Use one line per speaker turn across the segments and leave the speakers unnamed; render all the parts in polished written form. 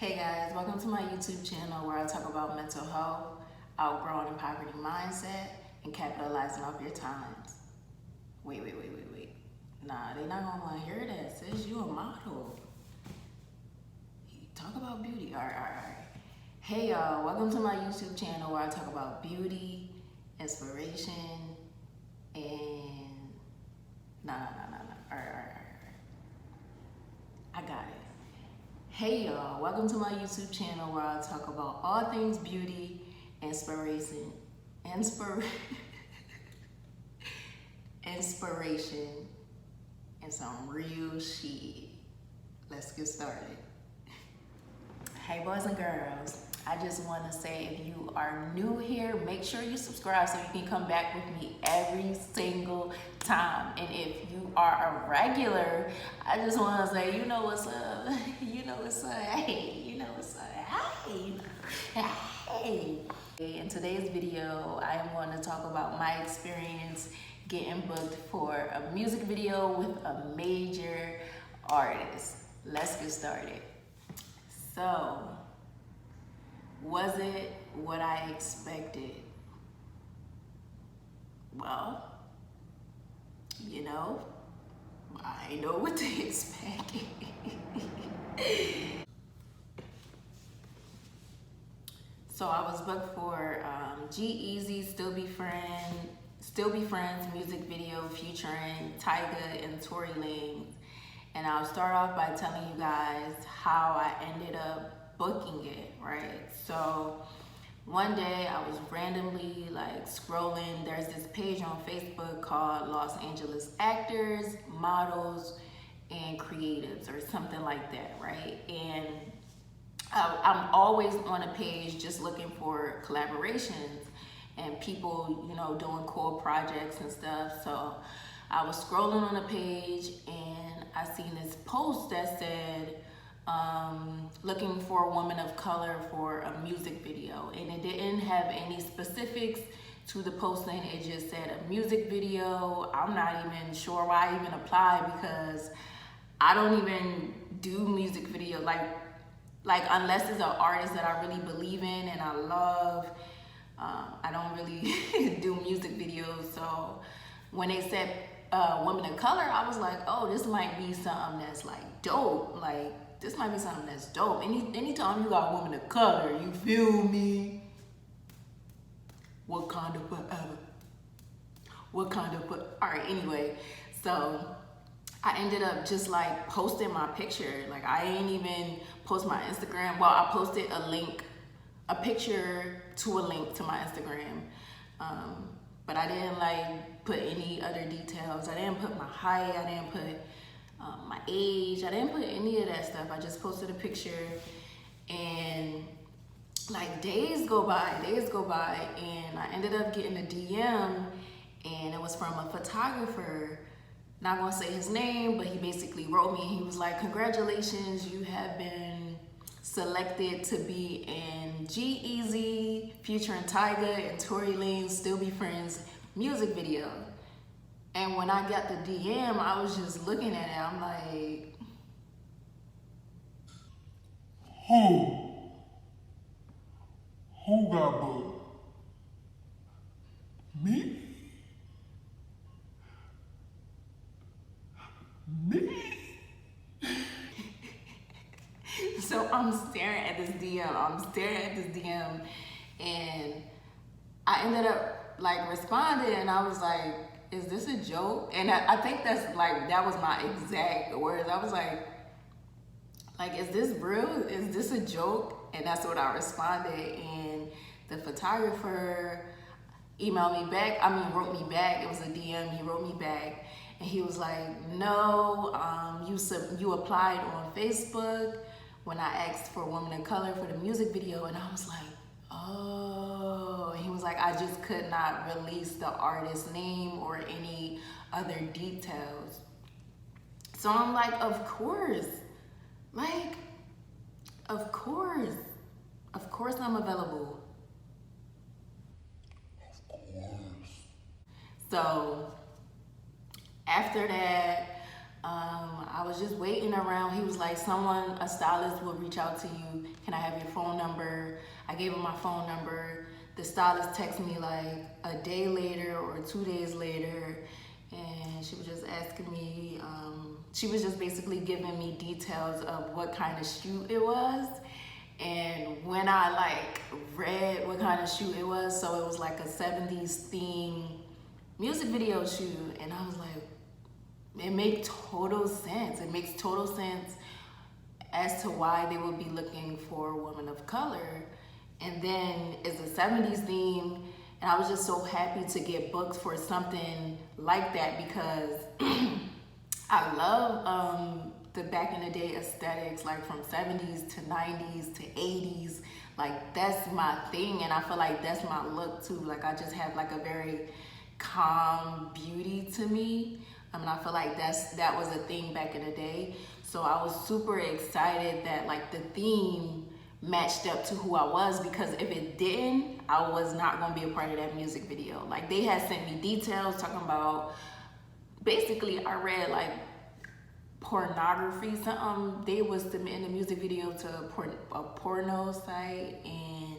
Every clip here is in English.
Hey guys, welcome to my YouTube channel where I talk about mental health, outgrowing a poverty mindset, and capitalizing off your talents. Wait. Nah, they not gonna wanna hear that, sis. You a model. Talk about beauty. All right. Hey y'all, welcome to my YouTube channel where I talk about beauty, inspiration, and Nah. All right. I got it. Hey y'all, welcome to my YouTube channel where I talk about all things beauty, inspiration, and some real shit. Let's get started. Hey boys and girls, I just want to say if you are new here, make sure you subscribe so you can come back with me every single time. And if you are a regular, I just want to say, you know what's up, you know what's up, hey, you know what's up, hey. In today's video, I am going to talk about my experience getting booked for a music video with a major artist. Let's get started. So, was it what I expected? Well, you know, I know what to expect. So I was booked for G-Eazy, Still Be Friends music video featuring Tyga and Tory. And I'll start off by telling you guys how I ended up booking it, right? So one day I was randomly like scrolling. There's this page on Facebook called Los Angeles Actors, Models, and Creatives or something like that, right? And I'm always on a page just looking for collaborations and people, you know, doing cool projects and stuff. So I was scrolling on the page and I seen this post that said, looking for a woman of color for a music video. And it didn't have any specifics to the posting. It just said a music video. I'm not even sure why I even applied because I don't even do music video. Like unless it's an artist that I really believe in and I love, I don't really do music videos. So when they said women of color, I was like, oh, this might be something that's like dope. Like this might be something that's dope. Anytime you got women of color, you feel me? Wakanda forever. All right, anyway, so I ended up just like posting my picture. Like I ain't even post my Instagram. Well, I posted a picture to a link to my Instagram. But I didn't like put any other details. I didn't put my height. I didn't put my age. I didn't put any of that stuff. I just posted a picture and like days go by and I ended up getting a DM and it was from a photographer. Not gonna say his name, but he basically wrote me and he was like, congratulations, you have been selected to be in G-Eazy featuring Tyga and Tory Lanez Still Be Friends music video. And when I got the DM, I was just looking at it, I'm like,
Who got booked? Me?
So I'm staring at this DM, and I ended up like responding and I was like, is this a joke? And I think that was my exact words. I was like, is this real? Is this a joke? And that's what I responded. And the photographer emailed me back. Wrote me back. It was a DM. He wrote me back. And he was like, no, you applied on Facebook when I asked for a woman of color for the music video. And I was like, oh. And he was like, I just could not release the artist's name or any other details. So I'm like, of course. Of course I'm available.
Of course.
So after that, I was just waiting around. He was like, a stylist will reach out to you. Can I have your phone number? I gave him my phone number. The stylist texted me like a day later or 2 days later, and she was just asking me, she was just basically giving me details of what kind of shoot it was. And when I like read what kind of shoot it was, so it was like a 70s theme music video shoot, and I was like, it made total sense. It makes total sense as to why they would be looking for a woman of color. And then it's a 70s theme, and I was just so happy to get booked for something like that because I love the back in the day aesthetics, like from 70s to 90s to 80s. Like that's my thing, and I feel like that's my look too. Like I just have like a very calm beauty to me. I mean, I feel like that was a thing back in the day. So I was super excited that like the theme matched up to who I was, because if it didn't, I was not gonna be a part of that music video. Like they had sent me details talking about, basically I read like pornography, something. They was submitting a music video to a porno site, and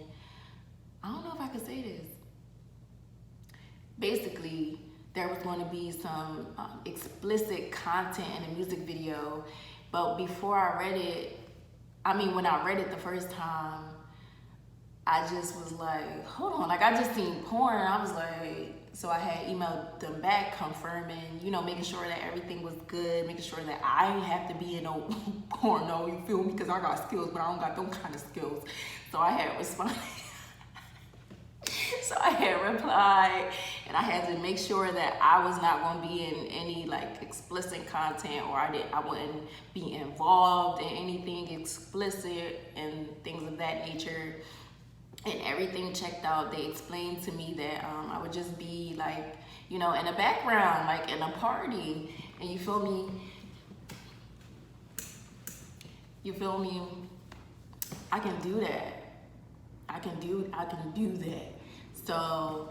I don't know if I could say this. Basically, there was going to be some explicit content in the music video, but before I read it, when I read it the first time, I just was like, hold on, like I just seen porn, and I was like, so I had emailed them back confirming, making sure that everything was good, making sure that I didn't have to be in no porno, you feel me, because I got skills, but I don't got them kind of skills. So I had responded. So I had replied, and I had to make sure that I was not going to be in any like explicit content, or I wouldn't be involved in anything explicit and things of that nature. And everything checked out. They explained to me that I would just be like, in the background, like in a party, and you feel me? I can do that. I can do that. So,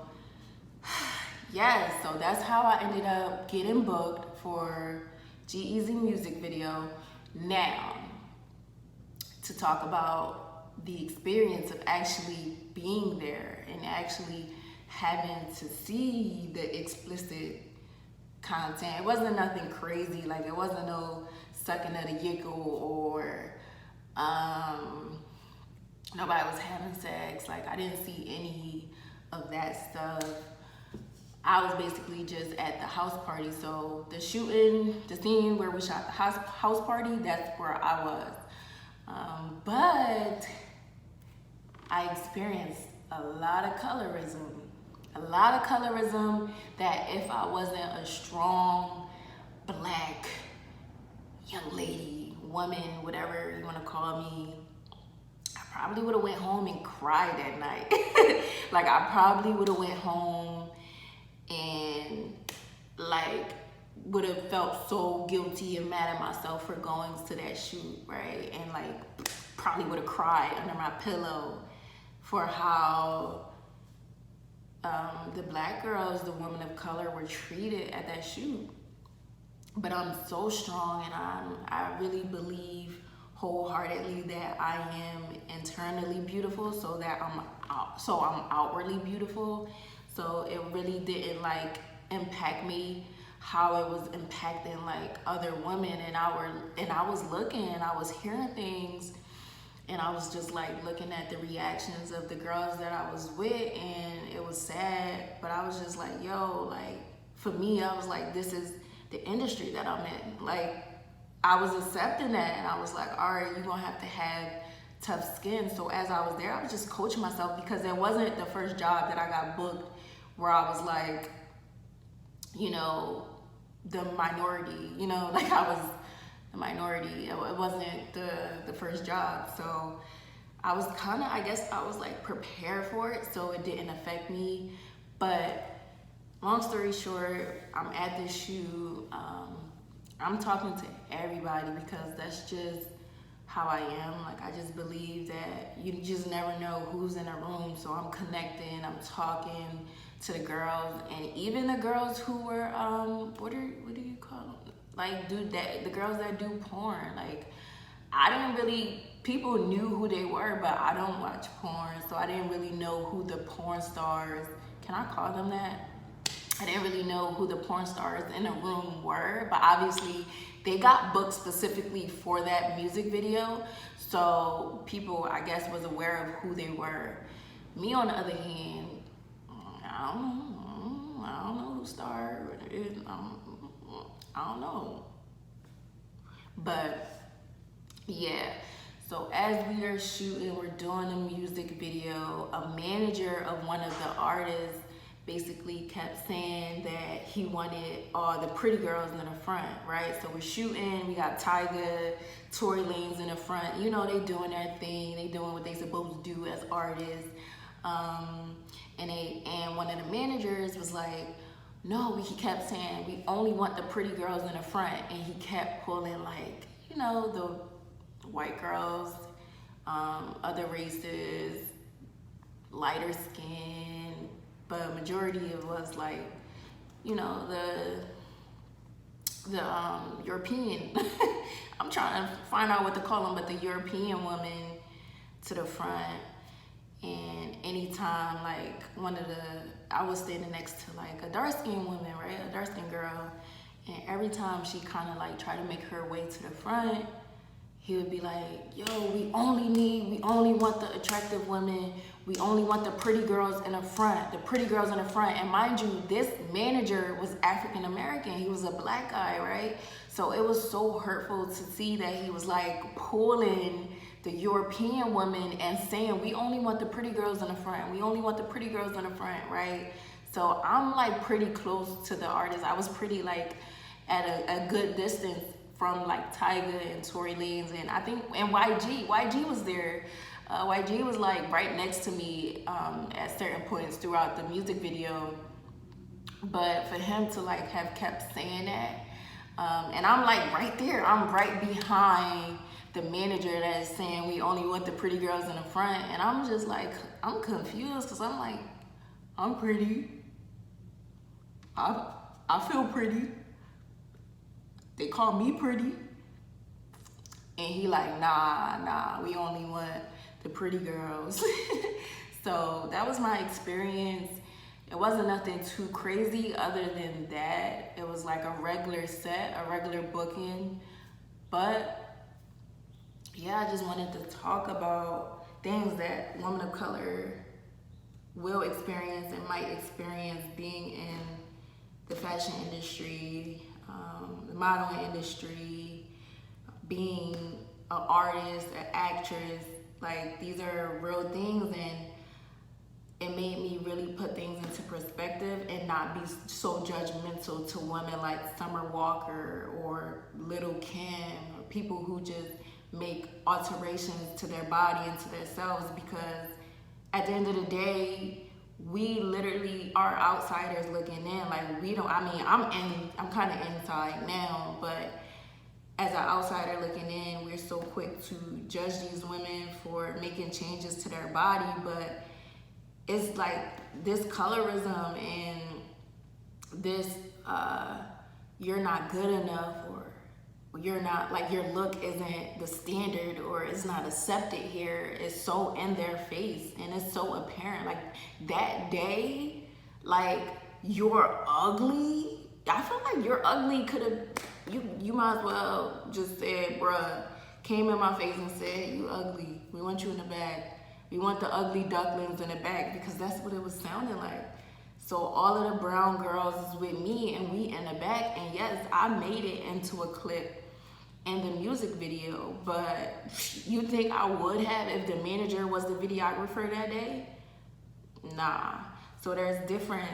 yes, so that's how I ended up getting booked for G-Eazy music video. Now, to talk about the experience of actually being there and actually having to see the explicit content. It wasn't nothing crazy, like it wasn't no sucking of the yickle or nobody was having sex. Like I didn't see any of that stuff. I was basically just at the house party. So the scene where we shot the house party, that's where I was. But I experienced a lot of colorism. That if I wasn't a strong black young lady, woman, whatever you want to call me, I probably would have went home and cried that night. Like I probably would have went home and like would have felt so guilty and mad at myself for going to that shoot, right? And like probably would have cried under my pillow for how the black girls, the women of color, were treated at that shoot. But I'm so strong, and I really believe wholeheartedly that I am internally beautiful, so that I'm outwardly beautiful. So it really didn't like impact me how it was impacting like other women, and I was looking and I was hearing things, and I was just like looking at the reactions of the girls that I was with, and it was sad. But I was just like, yo, like for me, I was like, this is the industry that I'm in. Like I was accepting that, and I was like, all right, you're gonna have to have tough skin. So as I was there, I was just coaching myself, because it wasn't the first job that I got booked where I was like, the minority, like I was the minority. It wasn't the first job. So I was kind of, I guess I was like prepared for it, so it didn't affect me. But long story short, I'm at this shoot. I'm talking to everybody because that's just how I am. Like I just believe that you just never know who's in a room. So I'm connecting, I'm talking to the girls, and even the girls who were what do you call them? like do that, the girls that do porn. Like, I didn't really, people knew who they were, but I don't watch porn, so I didn't really know who the porn stars, can I call them that? I didn't really know who the porn stars in the room were, but obviously they got booked specifically for that music video, so people, I guess, was aware of who they were. Me, on the other hand, I don't know who starred it. I don't know. But yeah, so as we are shooting, we're doing a music video, a manager of one of the artists basically kept saying that he wanted all the pretty girls in the front, right? So we're shooting, we got Tyga, Tory in the front, you know, they doing their thing, they doing what they supposed to do as artists. And one of the managers was like, no, he kept saying, we only want the pretty girls in the front. And he kept pulling, like, you know, the white girls, other races, lighter skin, but majority of was like, you know, the European, I'm trying to find out what to call them, but the European woman to the front. And anytime, like, I was standing next to like a dark-skinned woman, right? A dark-skinned girl. And every time she kind of like tried to make her way to the front, he would be like, yo, we only want the attractive women. We only want the pretty girls in the front, And mind you, this manager was African-American. He was a black guy, right? So it was so hurtful to see that he was like pulling the European woman and saying, we only want the pretty girls in the front. We only want the pretty girls in the front, right? So I'm like pretty close to the artist. I was pretty like at a good distance from like Tyga and Tory Lanez, and I think, and YG was there. YG was like right next to me at certain points throughout the music video. But for him to like have kept saying that, and I'm like right there, I'm right behind the manager that is saying we only want the pretty girls in the front, and I'm just like, I'm confused, because I'm like, I'm pretty, I feel pretty, they call me pretty, and he like, nah, we only want the pretty girls. So that was my experience. It wasn't nothing too crazy other than that. It was like a regular set, a regular booking, but yeah, I just wanted to talk about things that women of color will experience and might experience being in the fashion industry, the modeling industry, being an artist, an actress. Like, these are real things, and it made me really put things into perspective and not be so judgmental to women like Summer Walker or Little Kim, or people who just make alterations to their body and to themselves, because at the end of the day, we literally are outsiders looking in. Like, we don't, I mean, I'm kind of inside now, but as an outsider looking in, we're so quick to judge these women for making changes to their body. But it's like this colorism and this you're not good enough, or you're not, like, your look isn't the standard, or it's not accepted here, is so in their face, and it's so apparent. Like, that day, like, you're ugly, I feel like you're ugly could have, you might as well just said, bruh, came in my face and said, you ugly, we want you in the back, we want the ugly ducklings in the back, because that's what it was sounding like. So all of the brown girls is with me, and we in the back, and yes, I made it into a clip in the music video, but you think I would have if the manager was the videographer that day? Nah. So there's different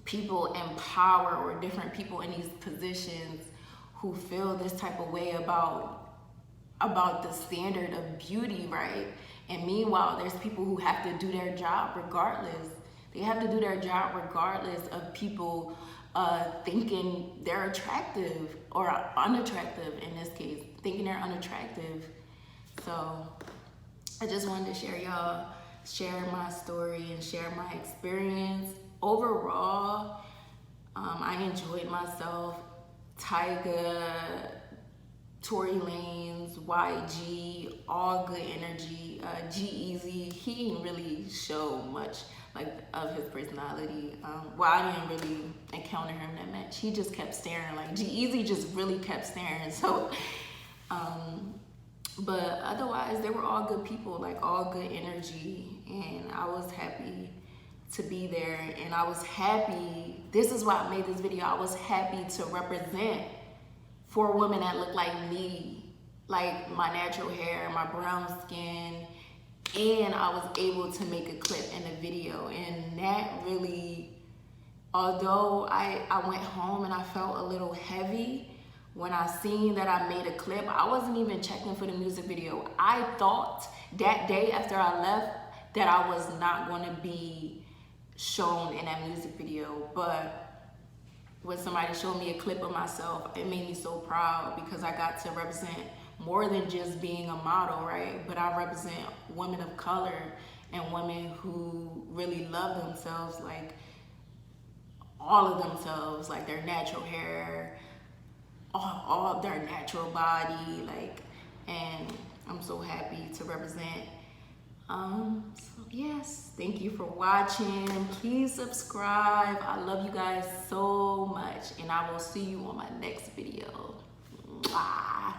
people in power, or different people in these positions who feel this type of way about the standard of beauty, right? And meanwhile, there's people who have to do their job regardless. They have to do their job regardless of people thinking they're attractive or unattractive, in this case, thinking they're unattractive. So I just wanted to share my story and share my experience. Overall, I enjoyed myself. Tyga, Tory Lanez, YG, all good energy. G-Eazy, he didn't really show much like of his personality. Well, I didn't really encounter him that much. He just kept staring. Like G-Eazy just really kept staring. So, but otherwise, they were all good people, like all good energy, and I was happy to be there. And I was happy. This is why I made this video. I was happy to represent for women that look like me, like my natural hair, my brown skin, and I was able to make a clip and a video. And that really, although I went home and I felt a little heavy when I seen that I made a clip, I wasn't even checking for the music video. I thought that day after I left that I was not going to be shown in that music video, but when somebody showed me a clip of myself, it made me so proud because I got to represent more than just being a model, right? But I represent women of color and women who really love themselves, like all of themselves, like their natural hair, all their natural body, like, and I'm so happy to represent. So yes, thank you for watching. Please subscribe. I love you guys so much, and I will see you on my next video. Mwah.